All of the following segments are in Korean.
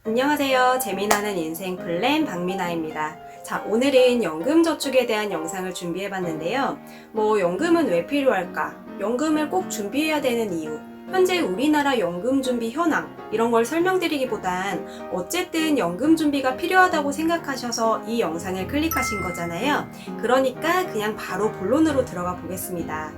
안녕하세요. 재미나는 인생 플랜 박미나입니다. 자, 오늘은 연금저축에 대한 영상을 준비해봤는데요. 연금은 왜 필요할까? 연금을 꼭 준비해야 되는 이유, 현재 우리나라 연금 준비 현황, 이런 걸 설명드리기보단 어쨌든 연금 준비가 필요하다고 생각하셔서 이 영상을 클릭하신 거잖아요. 그러니까 그냥 바로 본론으로 들어가 보겠습니다.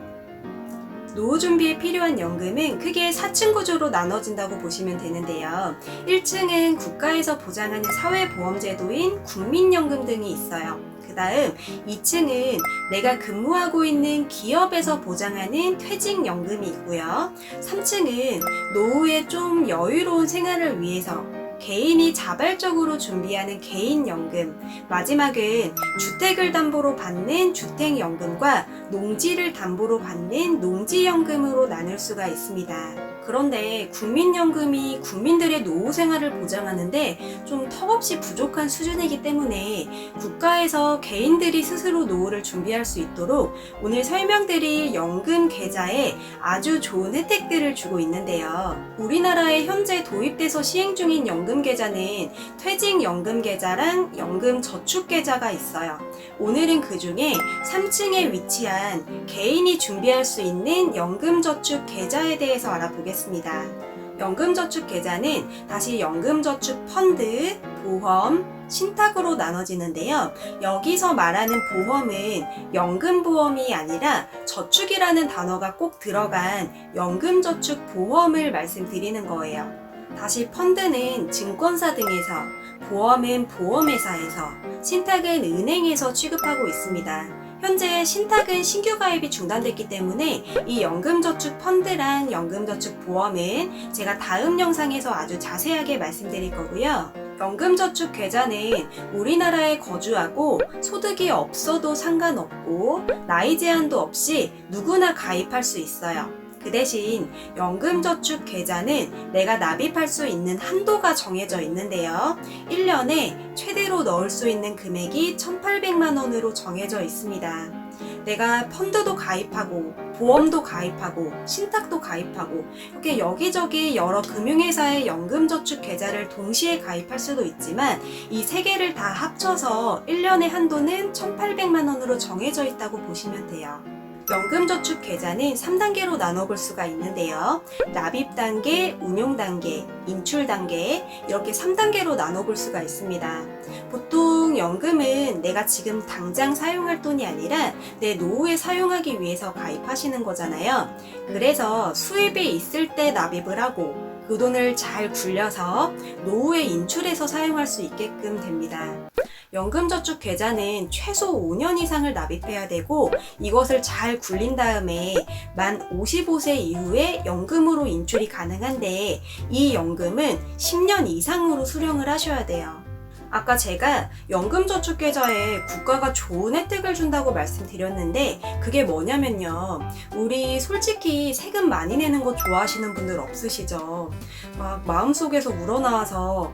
노후 준비에 필요한 연금은 크게 4층 구조로 나눠진다고 보시면 되는데요. 1층은 국가에서 보장하는 사회보험제도인 국민연금 등이 있어요. 그 다음 2층은 내가 근무하고 있는 기업에서 보장하는 퇴직연금이 있고요. 3층은 노후에 좀 여유로운 생활을 위해서 개인이 자발적으로 준비하는 개인연금, 마지막은 주택을 담보로 받는 주택연금과 농지를 담보로 받는 농지연금으로 나눌 수가 있습니다. 그런데 국민연금이 국민들의 노후 생활을 보장하는데 좀 턱없이 부족한 수준이기 때문에 국가에서 개인들이 스스로 노후를 준비할 수 있도록 오늘 설명드릴 연금 계좌에 아주 좋은 혜택들을 주고 있는데요. 우리나라에 현재 도입돼서 시행 중인 연금 계좌는 퇴직연금 계좌랑 연금저축 계좌가 있어요. 오늘은 그 중에 3층에 위치한 개인이 준비할 수 있는 연금저축 계좌에 대해서 알아보겠습니다. 연금저축 계좌는 다시 연금저축 펀드, 보험, 신탁으로 나눠지는데요. 여기서 말하는 보험은 연금보험이 아니라 저축이라는 단어가 꼭 들어간 연금저축보험을 말씀드리는 거예요. 다시 펀드는 증권사 등에서, 보험은 보험회사에서, 신탁은 은행에서 취급하고 있습니다. 현재 신탁은 신규 가입이 중단됐기 때문에 이 연금저축 펀드랑 연금저축 보험은 제가 다음 영상에서 아주 자세하게 말씀드릴 거고요. 연금저축 계좌는 우리나라에 거주하고 소득이 없어도 상관없고 나이 제한도 없이 누구나 가입할 수 있어요. 그 대신 연금저축 계좌는 내가 납입할 수 있는 한도가 정해져 있는데요. 1년에 최대로 넣을 수 있는 금액이 1,800만 원으로 정해져 있습니다. 내가 펀드도 가입하고 보험도 가입하고 신탁도 가입하고 이렇게 여기저기 여러 금융회사의 연금저축 계좌를 동시에 가입할 수도 있지만 이 세 개를 다 합쳐서 1년의 한도는 1,800만 원으로 정해져 있다고 보시면 돼요. 연금저축 계좌는 3단계로 나눠볼 수가 있는데요. 납입 단계, 운용 단계, 인출 단계 이렇게 3단계로 나눠볼 수가 있습니다. 보통 연금은 내가 지금 당장 사용할 돈이 아니라 내 노후에 사용하기 위해서 가입하시는 거잖아요. 그래서 수입이 있을 때 납입을 하고 그 돈을 잘 굴려서 노후에 인출해서 사용할 수 있게끔 됩니다. 연금저축 계좌는 최소 5년 이상을 납입해야 되고 이것을 잘 굴린 다음에 만 55세 이후에 연금으로 인출이 가능한데 이 연금은 10년 이상으로 수령을 하셔야 돼요. 아까 제가 연금저축계좌에 국가가 좋은 혜택을 준다고 말씀드렸는데 그게 뭐냐면요. 우리 솔직히 세금 많이 내는 거 좋아하시는 분들 없으시죠? 막 마음속에서 우러나와서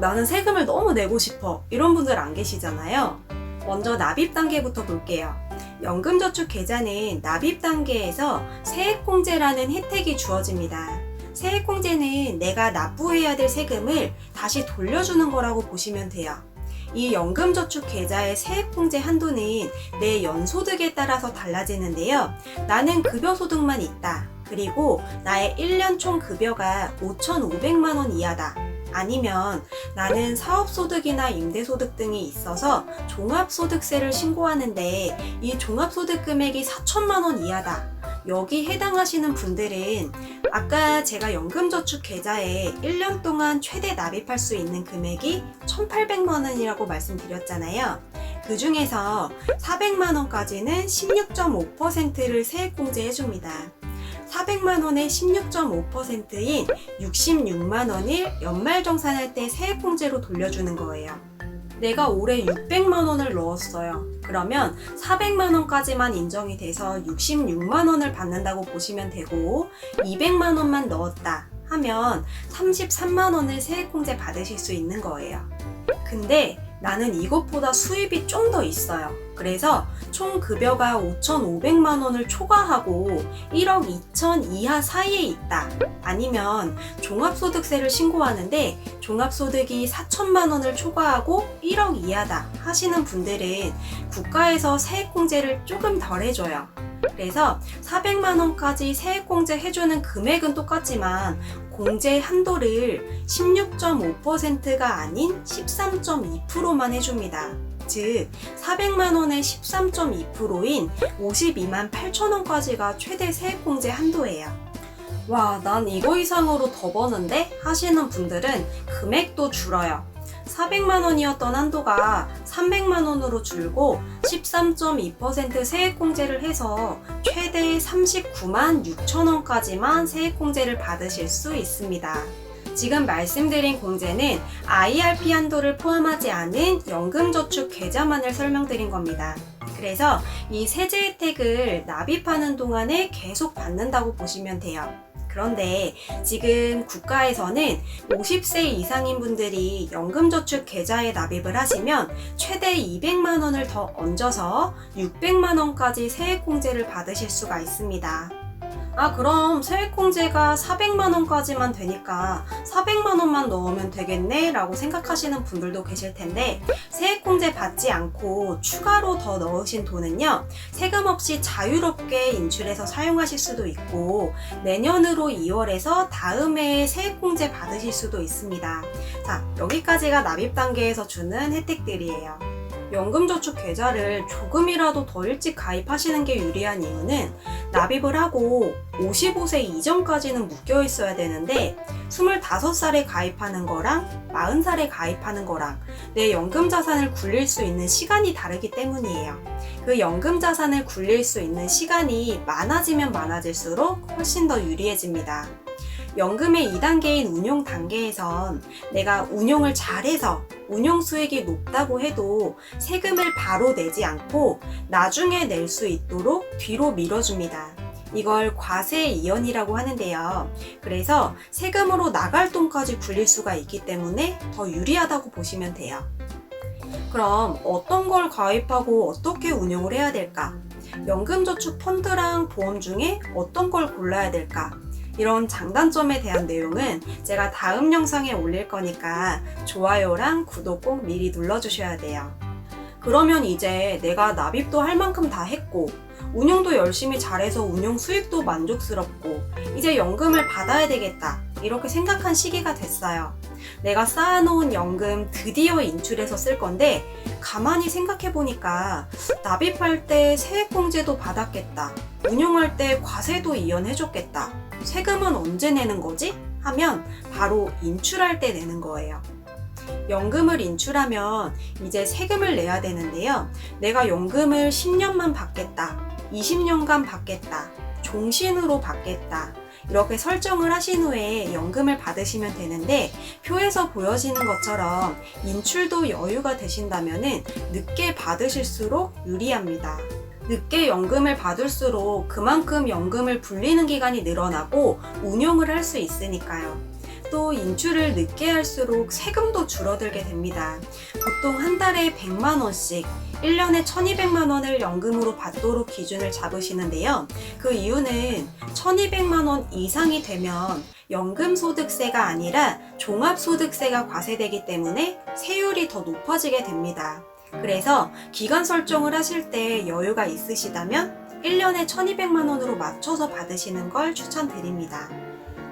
나는 세금을 너무 내고 싶어 이런 분들 안 계시잖아요. 먼저 납입 단계부터 볼게요. 연금저축 계좌는 납입 단계에서 세액공제라는 혜택이 주어집니다. 세액공제는 내가 납부해야 될 세금을 다시 돌려주는 거라고 보시면 돼요. 이 연금저축 계좌의 세액공제 한도는 내 연소득에 따라서 달라지는데요. 나는 급여소득만 있다. 그리고 나의 1년 총 급여가 5,500만 원 이하다. 아니면 나는 사업소득이나 임대소득 등이 있어서 종합소득세를 신고하는데 이 종합소득 금액이 4천만 원 이하다. 여기 해당하시는 분들은 아까 제가 연금저축 계좌에 1년 동안 최대 납입할 수 있는 금액이 1,800만 원이라고 말씀드렸잖아요. 그 중에서 400만 원까지는 16.5%를 세액공제 해줍니다. 400만 원의 16.5%인 66만 원을 연말정산할 때 세액공제로 돌려주는 거예요. 내가 올해 600만 원을 넣었어요. 그러면 400만 원까지만 인정이 돼서 66만 원을 받는다고 보시면 되고 200만 원만 넣었다 하면 33만 원을 세액공제 받으실 수 있는 거예요. 근데 나는 이것보다 수입이 좀 더 있어요. 그래서 총 급여가 5,500만 원을 초과하고 1억 2천 이하 사이에 있다. 아니면 종합소득세를 신고하는데 종합소득이 4천만 원을 초과하고 1억 이하다 하시는 분들은 국가에서 세액공제를 조금 덜 해줘요. 그래서 400만 원까지 세액공제 해주는 금액은 똑같지만 공제 한도를 16.5%가 아닌 13.2%만 해줍니다. 즉 400만 원의 13.2%인 52만 8천 원까지가 최대 세액공제 한도예요. 와, 난 이거 이상으로 더 버는데? 하시는 분들은 금액도 줄어요. 400만 원이었던 한도가 300만 원으로 줄고 13.2% 세액공제를 해서 최대 39만 6천 원까지만 세액공제를 받으실 수 있습니다. 지금 말씀드린 공제는 IRP 한도를 포함하지 않은 연금저축 계좌만을 설명드린 겁니다. 그래서 이 세제 혜택을 납입하는 동안에 계속 받는다고 보시면 돼요. 그런데 지금 국가에서는 50세 이상인 분들이 연금저축 계좌에 납입을 하시면 최대 200만 원을 더 얹어서 600만 원까지 세액공제를 받으실 수가 있습니다. 아, 그럼 세액공제가 400만 원까지만 되니까 400만 원만 넣으면 되겠네 라고 생각하시는 분들도 계실 텐데, 세액공제 받지 않고 추가로 더 넣으신 돈은요, 세금 없이 자유롭게 인출해서 사용하실 수도 있고 내년으로 2월에서 다음 해에 세액공제 받으실 수도 있습니다. 자, 여기까지가 납입 단계에서 주는 혜택들이에요. 연금저축 계좌를 조금이라도 더 일찍 가입하시는 게 유리한 이유는 납입을 하고 55세 이전까지는 묶여 있어야 되는데 25살에 가입하는 거랑 40살에 가입하는 거랑 내 연금 자산을 굴릴 수 있는 시간이 다르기 때문이에요. 그 연금 자산을 굴릴 수 있는 시간이 많아지면 많아질수록 훨씬 더 유리해집니다. 연금의 2단계인 운용 단계에선 내가 운용을 잘해서 운용 수익이 높다고 해도 세금을 바로 내지 않고 나중에 낼 수 있도록 뒤로 밀어줍니다. 이걸 과세 이연이라고 하는데요. 그래서 세금으로 나갈 돈까지 굴릴 수가 있기 때문에 더 유리하다고 보시면 돼요. 그럼 어떤 걸 가입하고 어떻게 운용을 해야 될까? 연금저축 펀드랑 보험 중에 어떤 걸 골라야 될까? 이런 장단점에 대한 내용은 제가 다음 영상에 올릴 거니까 좋아요랑 구독 꼭 미리 눌러주셔야 돼요. 그러면 이제 내가 납입도 할 만큼 다 했고 운용도 열심히 잘해서 운용 수익도 만족스럽고 이제 연금을 받아야 되겠다 이렇게 생각한 시기가 됐어요. 내가 쌓아놓은 연금 드디어 인출해서 쓸 건데 가만히 생각해보니까 납입할 때 세액공제도 받았겠다, 운용할 때 과세도 이연해줬겠다, 세금은 언제 내는 거지? 하면 바로 인출할 때 내는 거예요. 연금을 인출하면 이제 세금을 내야 되는데요. 내가 연금을 10년만 받겠다, 20년간 받겠다, 종신으로 받겠다 이렇게 설정을 하신 후에 연금을 받으시면 되는데, 표에서 보여지는 것처럼 인출도 여유가 되신다면 늦게 받으실수록 유리합니다. 늦게 연금을 받을수록 그만큼 연금을 불리는 기간이 늘어나고 운용을 할 수 있으니까요. 또 인출을 늦게 할수록 세금도 줄어들게 됩니다. 보통 한 달에 100만 원씩 1년에 1200만 원을 연금으로 받도록 기준을 잡으시는데요. 그 이유는 1200만 원 이상이 되면 연금소득세가 아니라 종합소득세가 과세되기 때문에 세율이 더 높아지게 됩니다. 그래서 기간 설정을 하실 때 여유가 있으시다면 1년에 1200만 원으로 맞춰서 받으시는 걸 추천드립니다.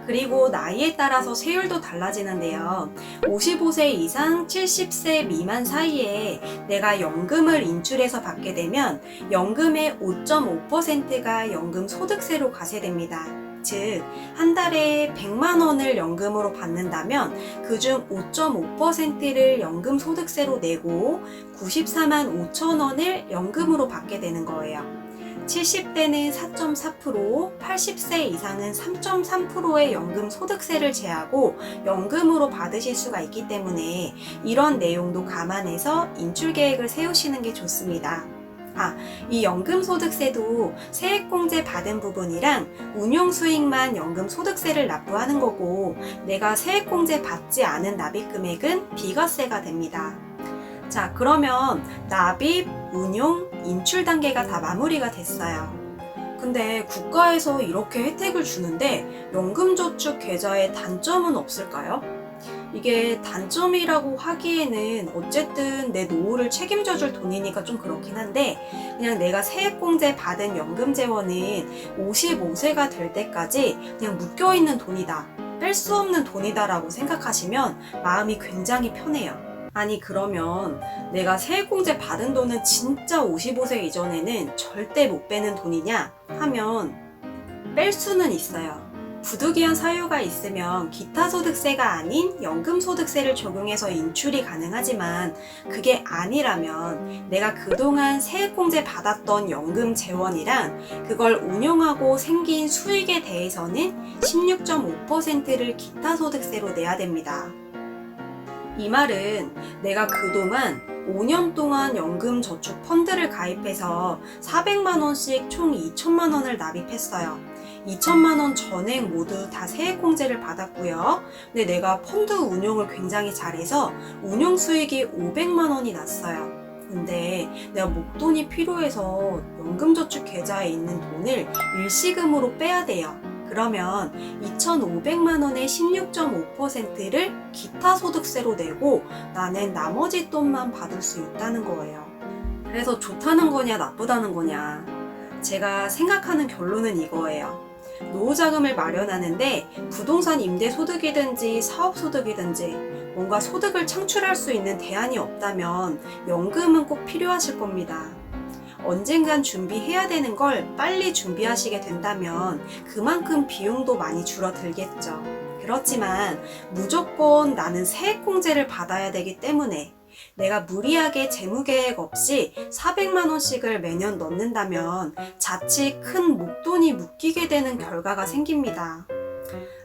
그리고 나이에 따라서 세율도 달라지는데요. 55세 이상 70세 미만 사이에 내가 연금을 인출해서 받게 되면 연금의 5.5%가 연금 소득세로 과세됩니다. 즉, 한 달에 100만 원을 연금으로 받는다면 그중 5.5%를 연금 소득세로 내고 94만 5천 원을 연금으로 받게 되는 거예요. 70대는 4.4%, 80세 이상은 3.3%의 연금 소득세를 제하고 연금으로 받으실 수가 있기 때문에 이런 내용도 감안해서 인출 계획을 세우시는 게 좋습니다. 이 연금소득세도 세액공제 받은 부분이랑 운용수익만 연금소득세를 납부하는 거고, 내가 세액공제 받지 않은 납입금액은 비과세가 됩니다. 자, 그러면 납입, 운용, 인출 단계가 다 마무리가 됐어요. 근데 국가에서 이렇게 혜택을 주는데 연금저축 계좌에 단점은 없을까요? 이게 단점이라고 하기에는 어쨌든 내 노후를 책임져 줄 돈이니까 좀 그렇긴 한데, 그냥 내가 세액공제 받은 연금 재원은 55세가 될 때까지 그냥 묶여있는 돈이다, 뺄 수 없는 돈이다 라고 생각하시면 마음이 굉장히 편해요. 아니, 그러면 내가 세액공제 받은 돈은 진짜 55세 이전에는 절대 못 빼는 돈이냐 하면 뺄 수는 있어요. 부득이한 사유가 있으면 기타 소득세가 아닌 연금소득세를 적용해서 인출이 가능하지만, 그게 아니라면 내가 그동안 세액공제 받았던 연금 재원이랑 그걸 운용하고 생긴 수익에 대해서는 16.5%를 기타 소득세로 내야 됩니다. 이 말은 내가 그동안 5년 동안 연금저축 펀드를 가입해서 400만 원씩 총 2천만 원을 납입했어요. 2천만 원 전액 모두 다 세액공제를 받았고요. 근데 내가 펀드 운용을 굉장히 잘해서 운용 수익이 500만 원이 났어요. 근데 내가 목돈이 필요해서 연금저축 계좌에 있는 돈을 일시금으로 빼야 돼요. 그러면 2,500만 원의 16.5%를 기타 소득세로 내고 나는 나머지 돈만 받을 수 있다는 거예요. 그래서 좋다는 거냐 나쁘다는 거냐, 제가 생각하는 결론은 이거예요. 노후자금을 마련하는데 부동산 임대소득이든지 사업소득이든지 뭔가 소득을 창출할 수 있는 대안이 없다면 연금은 꼭 필요하실 겁니다. 언젠간 준비해야 되는 걸 빨리 준비하시게 된다면 그만큼 비용도 많이 줄어들겠죠. 그렇지만 무조건 나는 세액공제를 받아야 되기 때문에 내가 무리하게 재무계획 없이 400만 원씩을 매년 넣는다면 자칫 큰 목돈이 묶이게 되는 결과가 생깁니다.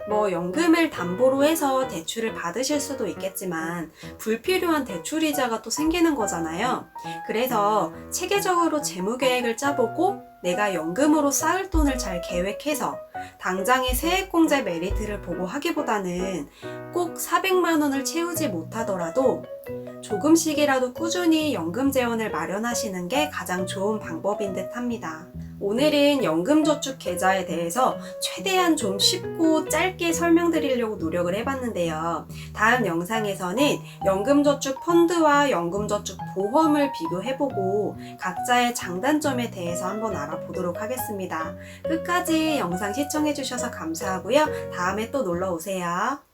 연금을 담보로 해서 대출을 받으실 수도 있겠지만 불필요한 대출이자가 또 생기는 거잖아요. 그래서 체계적으로 재무계획을 짜보고 내가 연금으로 쌓을 돈을 잘 계획해서 당장의 세액공제 메리트를 보고 하기보다는 꼭 400만 원을 채우지 못하더라도 조금씩이라도 꾸준히 연금 재원을 마련하시는 게 가장 좋은 방법인 듯 합니다. 오늘은 연금저축 계좌에 대해서 최대한 좀 쉽고 짧게 설명드리려고 노력을 해봤는데요. 다음 영상에서는 연금저축 펀드와 연금저축 보험을 비교해보고 각자의 장단점에 대해서 한번 알아보도록 하겠습니다. 끝까지 영상 시청해주셔서 감사하고요. 다음에 또 놀러오세요.